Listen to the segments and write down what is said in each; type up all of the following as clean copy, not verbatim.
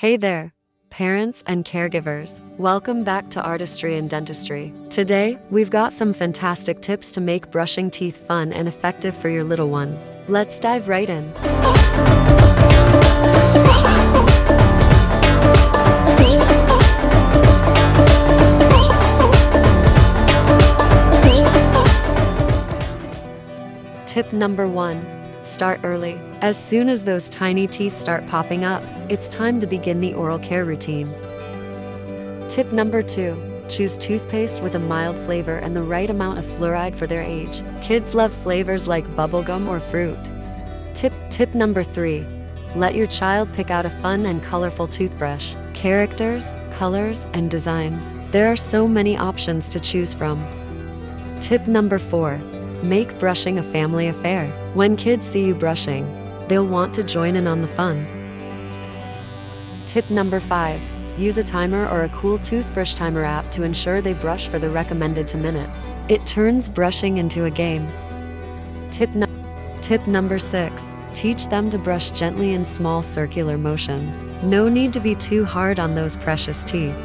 Hey there, parents and caregivers. Welcome back to Artistry and Dentistry. Today, we've got some fantastic tips to make brushing teeth fun and effective for your little ones. Let's dive right in. Tip number 1. Start early. As soon as those tiny teeth start popping up, it's time to begin the oral care routine. Tip number 2. Choose toothpaste with a mild flavor and the right amount of fluoride for their age. Kids love flavors like bubblegum or fruit. Tip number 3. Let your child pick out a fun and colorful toothbrush. Characters, colors, and designs. There are so many options to choose from. Tip number 4. Make brushing a family affair. When kids see you brushing, they'll want to join in on the fun. Tip number 5. Use a timer or a cool toothbrush timer app to ensure they brush for the recommended 2 minutes. It turns brushing into a game. Tip number 6. Teach them to brush gently in small circular motions. No need to be too hard on those precious teeth.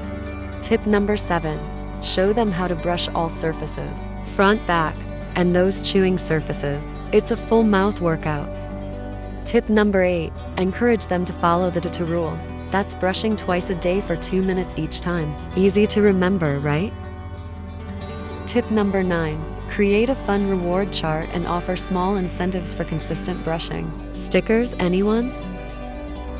Tip number 7. Show them how to brush all surfaces, front, back, and those chewing surfaces. It's a full mouth workout. Tip number 8. Encourage them to follow the DT rule. That's brushing twice a day for 2 minutes each time. Easy to remember, right? Tip number 9. Create a fun reward chart and offer small incentives for consistent brushing. Stickers, anyone?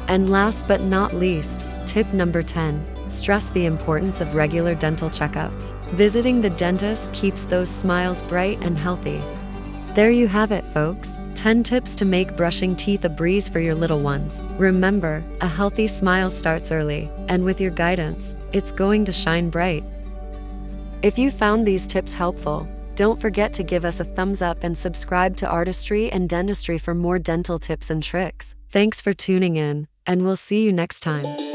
And last but not least, tip number 10. Stress the importance of regular dental checkups. Visiting the dentist keeps those smiles bright and healthy. There you have it, folks. 10 tips to make brushing teeth a breeze for your little ones. Remember, a healthy smile starts early, and with your guidance, it's going to shine bright. If you found these tips helpful, don't forget to give us a thumbs up and subscribe to Artistry and Dentistry for more dental tips and tricks. Thanks for tuning in, and we'll see you next time.